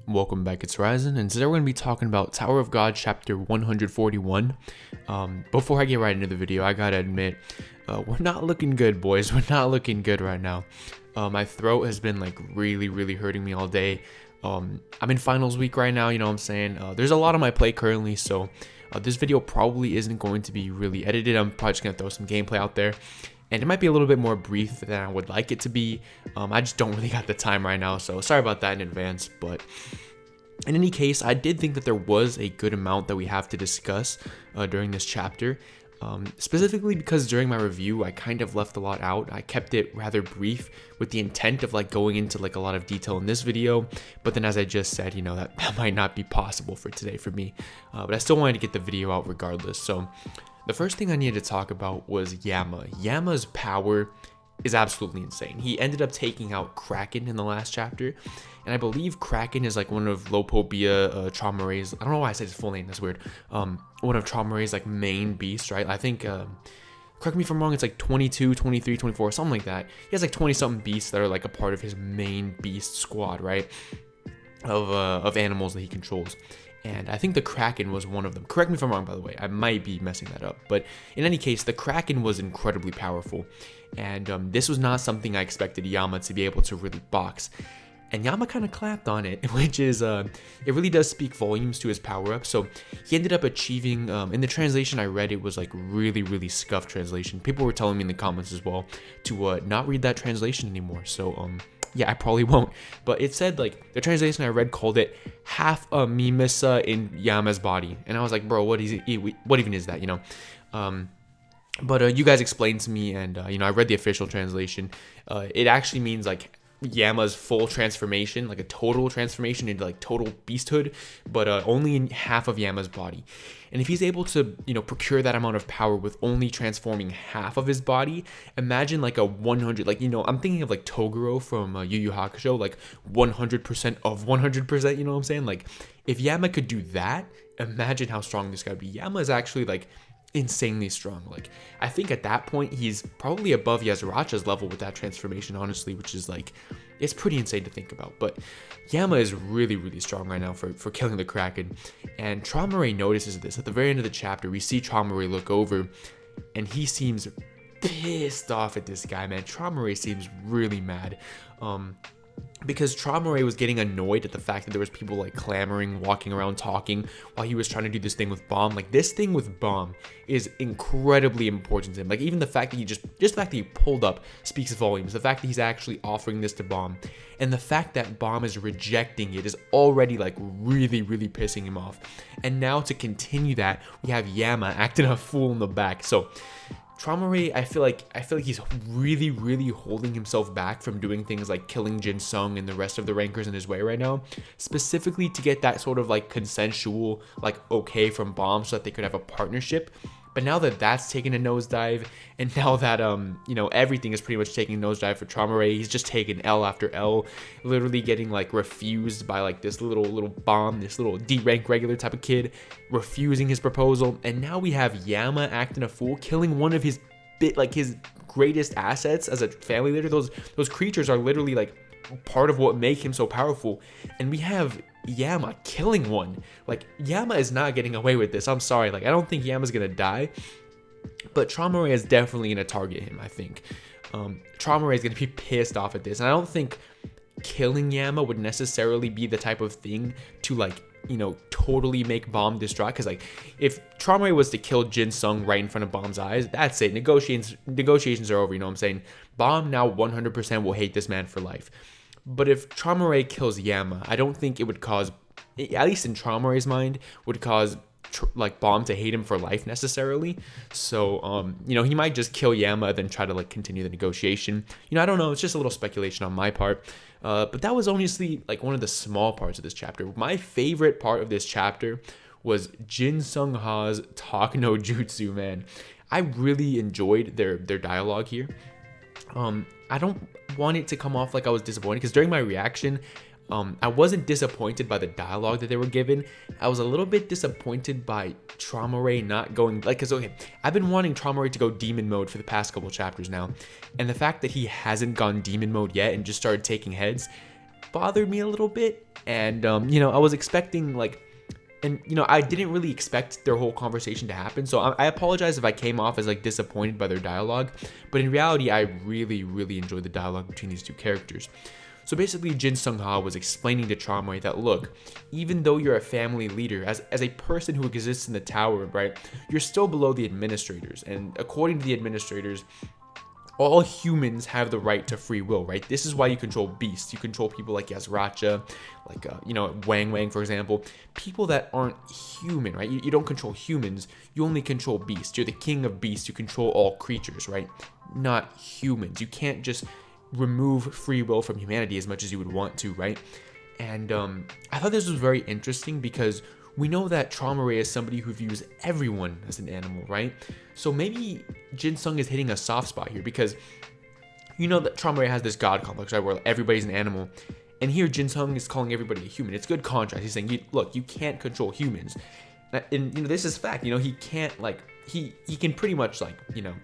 welcome back, it's Ryzen, and today we're going to be talking about Tower of God chapter 141. Before I get right into the video, I gotta admit, we're not looking good, boys. We're not looking good right now. My throat has been like really hurting me all day. I'm in finals week right now, you know what I'm saying? There's a lot on my plate currently, so this video probably isn't going to be really edited. I'm probably just going to throw some gameplay out there. And it might be a little bit more brief than I would like it to be. I just don't really got the time right now, so sorry about that in advance. But in any case, I did think that there was a good amount that we have to discuss during this chapter. Specifically because during my review, I kind of left a lot out. I kept it rather brief with the intent of like going into like a lot of detail in this video. But then as I just said, you know, that might not be possible for today for me. But I still wanted to get the video out regardless. So the first thing I needed to talk about was Yama. Yama's power is absolutely insane. He ended up taking out Kraken in the last chapter, and I believe Kraken is like one of Lopobia Traumare's, I don't know why I said his full name, that's weird, one of Traumare's like main beasts, right? I think, correct me if I'm wrong, it's like 22, 23, 24, something like that. He has like 20 something beasts that are like a part of his main beast squad, right? Of animals that he controls. And I think the Kraken was one of them. Correct me if I'm wrong, by the way. I might be messing that up. But in any case, the Kraken was incredibly powerful. And this was not something I expected Yama to be able to really box. And Yama kind of clapped on it, which is, it really does speak volumes to his power-up. So he ended up achieving, in the translation I read, it was like really scuffed translation. People were telling me in the comments as well to not read that translation anymore. So, yeah, I probably won't. But it said, like, the translation I read called it half a Mimisa in Yama's body. And I was like, bro, what even is that, you know? But you guys explained to me, and, you know, I read the official translation. It actually means, like, Yama's full transformation, like a total transformation into, like, total beasthood, but only in half of Yama's body. And if he's able to, you know, procure that amount of power with only transforming half of his body, imagine like a 100, like, you know, I'm thinking of like Toguro from Yu Yu Hakusho, like 100% of 100%, you know what I'm saying? Like, if Yama could do that, imagine how strong this guy would be. Yama is actually like insanely strong. Like, I think at that point he's probably above Yasuracha's level with that transformation, honestly, which is like, it's pretty insane to think about. But Yama is really strong right now for killing the Kraken, and Traumare notices this. At the very end of the chapter, we see Traumare look over, and he seems pissed off at this guy, man. Traumare seems really mad. Because Traumare was getting annoyed at the fact that there was people like clamoring, walking around talking while he was trying to do this thing with Bomb. Like, this thing with Bomb is incredibly important to him. Like, even the fact that he just the fact that he pulled up speaks volumes. The fact that he's actually offering this to Bomb, and the fact that Bomb is rejecting it is already like really pissing him off. And now to continue that, we have Yama acting a fool in the back. So Traumare, I feel like he's really holding himself back from doing things like killing Jin Sung and the rest of the rankers in his way right now, specifically to get that sort of like consensual, like, okay from Bomb so that they could have a partnership. But now that that's taken a nosedive, and now that you know, everything is pretty much taking a nosedive for Traumare, he's just taking L after L, literally getting like refused by like this little Bomb, this little D rank regular type of kid, refusing his proposal. And now we have Yama acting a fool, killing one of his his greatest assets as a family leader. Those creatures are literally like part of what make him so powerful, and we have Yama killing one. Like, Yama is not getting away with this. I'm sorry, like, I don't think Yama's gonna die, but Traumare is definitely gonna target him. I think Traumare is gonna be pissed off at this, and I don't think killing Yama would necessarily be the type of thing to, like, you know, totally make Bomb distraught. Because like, if Traumare was to kill Jin Sung right in front of Bomb's eyes, that's it. Negotiations are over, you know what I'm saying? Bomb now 100% will hate this man for life. But if Traumare kills Yama, I don't think it would cause, at least in Traumare's mind, would cause like Bomb to hate him for life necessarily. So you know, he might just kill Yama, then try to like continue the negotiation. You know, I don't know, it's just a little speculation on my part. But that was honestly like one of the small parts of this chapter. My favorite part of this chapter was Jin Sung Ha's talk no jutsu, man. I really enjoyed their dialogue here. I don't want it to come off like I was disappointed, because during my reaction, I wasn't disappointed by the dialogue that they were given. I was a little bit disappointed by Traumare not going, like, because, okay, I've been wanting Traumare to go demon mode for the past couple chapters now, and the fact that he hasn't gone demon mode yet and just started taking heads, bothered me a little bit. And, you know, I was expecting like, and you know, I didn't really expect their whole conversation to happen. So I apologize if I came off as like disappointed by their dialogue, but in reality, I really, really enjoyed the dialogue between these two characters. So basically, Jin Sung-ha was explaining to Tramway that, look, even though you're a family leader, as a person who exists in the tower, right, you're still below the administrators. And according to the administrators, all humans have the right to free will, right? This is why you control beasts. You control people like Yasracha, like, you know, Wang Wang, for example. People that aren't human, right? You don't control humans. You only control beasts. You're the king of beasts. You control all creatures, right? Not humans. You can't just remove free will from humanity as much as you would want to, right? And I thought this was very interesting because we know that Trauma is somebody who views everyone as an animal, right? So maybe Jin Sung is hitting a soft spot here because you know that Trauma has this god complex, right, where everybody's an animal. And here Jin Sung is calling everybody a human. It's good contrast. He's saying, look, you can't control humans. And, you know, this is fact. You know, he can't, like, he can pretty much, like, you know,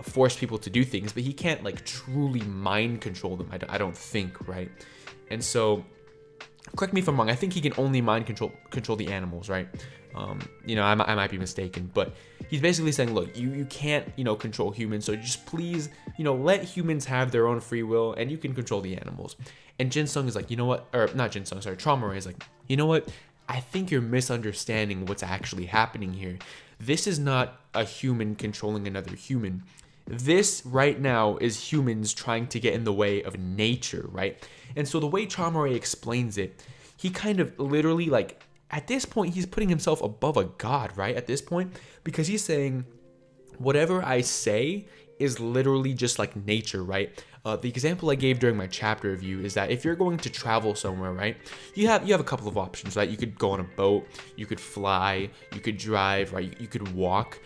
force people to do things, but he can't, like, truly mind control them, I don't think, right? And so, correct me if I'm wrong, I think he can only mind control the animals, right? You know, I might be mistaken, but he's basically saying, look, you can't, you know, control humans, so just please, you know, let humans have their own free will, and you can control the animals. And Jin Sung is like, you know what, or not Jin Sung, sorry, Trauma is like, you know what, I think you're misunderstanding what's actually happening here. This is not a human controlling another human. This right now is humans trying to get in the way of nature, right? And so the way Trauma explains it, he kind of literally, like, at this point, he's putting himself above a god, right? At this point, because he's saying, whatever I say is literally just like nature, right? The example I gave during my chapter review is that if you're going to travel somewhere, right, you have a couple of options, right? You could go on a boat, you could fly, you could drive, right? You could walk,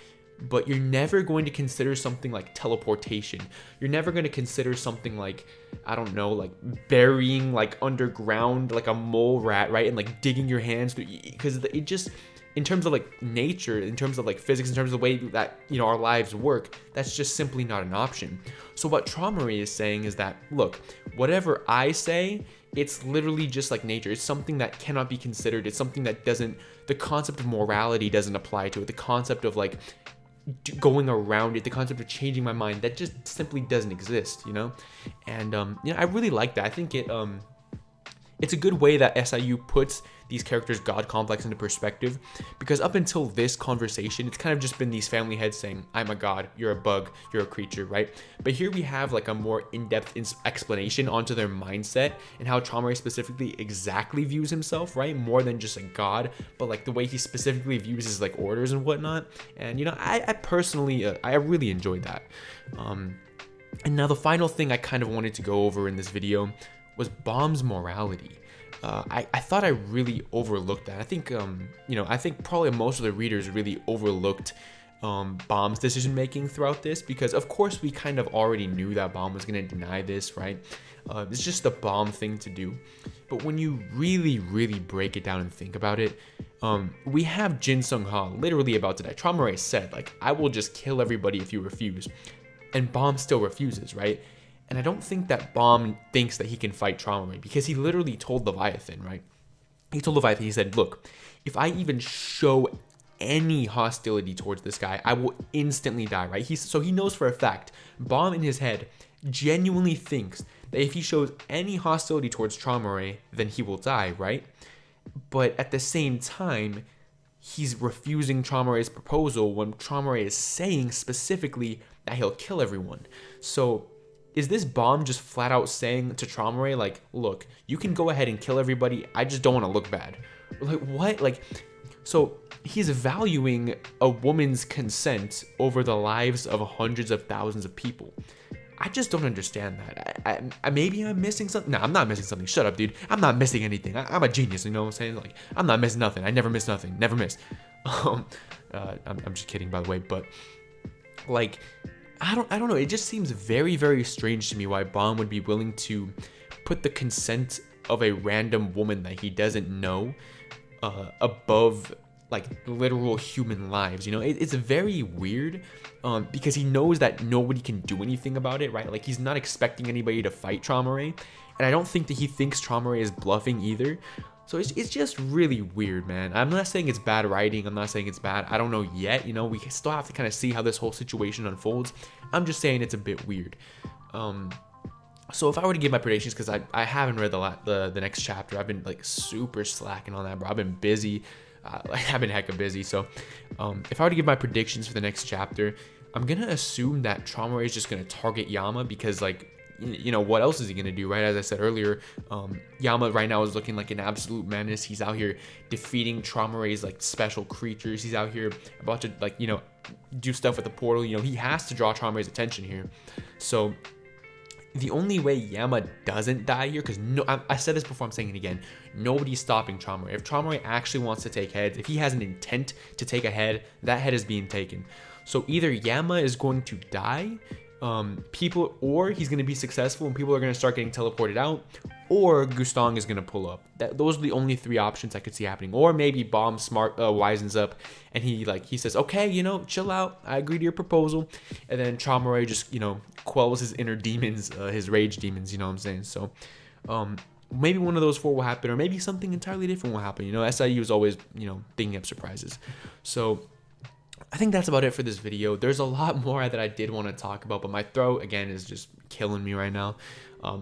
but you're never going to consider something like teleportation. You're never going to consider something like, I don't know, like burying like underground like a mole rat, right? And like digging your hands through, because it just, in terms of like nature, in terms of like physics, in terms of the way that, you know, our lives work, that's just simply not an option. So what Trauma is saying is that, look, whatever I say, it's literally just like nature. It's something that cannot be considered. It's something that doesn't, the concept of morality doesn't apply to it. The concept of like going around it, the concept of changing my mind, that just simply doesn't exist, you know? And, you know, I really like that. I think it's a good way that SIU puts these characters' god complex into perspective, because up until this conversation, it's kind of just been these family heads saying, I'm a god, you're a bug, you're a creature, right? But here we have like a more in-depth explanation onto their mindset and how Trauma specifically exactly views himself, right? More than just a god, but like the way he specifically views his like orders and whatnot. And, you know, I personally, I really enjoyed that. And now the final thing I kind of wanted to go over in this video was Bomb's morality. I thought I really overlooked that. I think, you know, I think probably most of the readers really overlooked Bomb's decision making throughout this, because of course we kind of already knew that Bomb was going to deny this, right? It's just the Bomb thing to do. But when you really, really break it down and think about it, we have Jin Sung-ha literally about to die. Trauma said, like, I will just kill everybody if you refuse. And Bomb still refuses, right? And I don't think that Bomb thinks that he can fight Trauma, because he literally told Leviathan, right? He told Leviathan, he said, look, if I even show any hostility towards this guy, I will instantly die, right? So he knows for a fact, Bomb in his head genuinely thinks that if he shows any hostility towards Trauma, then he will die, right? But at the same time, he's refusing Trauma's proposal when Trauma is saying specifically that he'll kill everyone. So is this Bomb just flat out saying to Trauma, like, look, you can go ahead and kill everybody, I just don't want to look bad? Like, what? Like, so he's valuing a woman's consent over the lives of hundreds of thousands of people. I just don't understand that. Maybe I'm missing something. No, I'm not missing something. Shut up, dude. I'm not missing anything. I'm a genius, you know what I'm saying? Like, I'm not missing nothing. I never miss nothing. Never miss. I'm just kidding, by the way, but like, I don't know. It just seems very, very strange to me why Bomb would be willing to put the consent of a random woman that he doesn't know above like literal human lives. You know, it's very weird because he knows that nobody can do anything about it, right? Like, he's not expecting anybody to fight Trauma, and I don't think that he thinks Traumare is bluffing either. So it's just really weird, man. I'm not saying it's bad writing. I'm not saying it's bad. I don't know yet. You know, we still have to kind of see how this whole situation unfolds. I'm just saying it's a bit weird. So if I were to give my predictions, because I haven't read the next chapter, I've been like super slacking on that, bro. I've been busy. I've been hecka busy. So if I were to give my predictions for the next chapter, I'm gonna assume that Traumare is just gonna target Yama, because like, you know, what else is he gonna do, right? As I said earlier, Yama right now is looking like an absolute menace. He's out here defeating Traumare's like special creatures. He's out here about to, like, you know, do stuff with the portal. You know, he has to draw Traumare's attention here. So the only way Yama doesn't die here, because I said this before, I'm saying it again, nobody's stopping Traumare. If Traumare actually wants to take heads, if he has an intent to take a head, that head is being taken. So either Yama is going to die, or he's going to be successful and people are going to start getting teleported out, or Gustong is going to pull up. Those are the only three options I could see happening. Or maybe Bomb wisens up and he says, okay, you know, chill out, I agree to your proposal, and then Traumare just, you know, quells his inner demons, his rage demons, you know what I'm saying? So maybe one of those four will happen, or maybe something entirely different will happen. You know, SIU is always, you know, thinking up surprises. So I think that's about it for this video. There's a lot more that I did want to talk about, but my throat, again, is just killing me right now.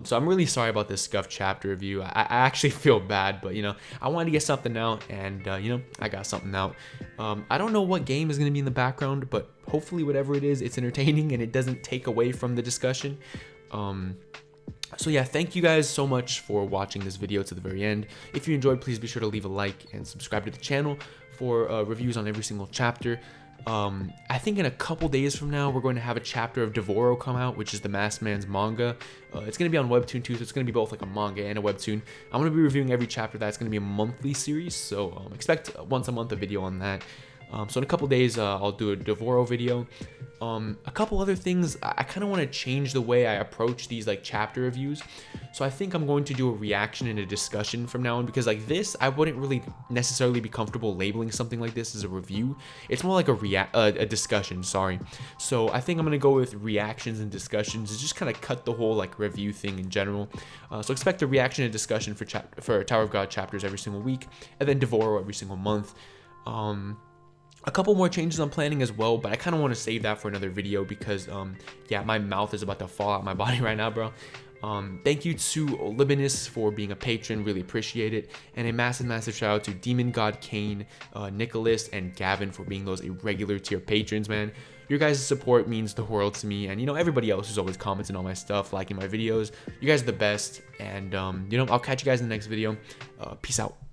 So I'm really sorry about this scuffed chapter review. I actually feel bad, but, you know, I wanted to get something out, and, you know, I got something out. I don't know what game is going to be in the background, but hopefully whatever it is, it's entertaining and it doesn't take away from the discussion. So yeah, thank you guys so much for watching this video to the very end. If you enjoyed, please be sure to leave a like and subscribe to the channel for reviews on every single chapter. I think in a couple days from now, we're going to have a chapter of Devoro come out, which is the Masked Man's manga. It's going to be on Webtoon too, so it's going to be both like a manga and a Webtoon. I'm going to be reviewing every chapter. That's going to be a monthly series, so expect once a month a video on that. So in a couple days, I'll do a Devoro video. A couple other things, I kind of want to change the way I approach these like chapter reviews. So I think I'm going to do a reaction and a discussion from now on, because like this, I wouldn't really necessarily be comfortable labeling something like this as a review. It's more like a discussion, sorry. So I think I'm going to go with reactions and discussions to just kind of cut the whole like review thing in general. So expect a reaction and discussion for Tower of God chapters every single week, and then Devoro every single month. A couple more changes I'm planning as well, but I kind of want to save that for another video because, yeah, my mouth is about to fall out my body right now, bro. Thank you to Libanus for being a patron, really appreciate it. And a massive shout out to Demon God Kane, Nicholas, and Gavin for being those irregular tier patrons, man. Your guys' support means the world to me, and, you know, everybody else who's always commenting on my stuff, liking my videos. You guys are the best, and, you know, I'll catch you guys in the next video. Peace out.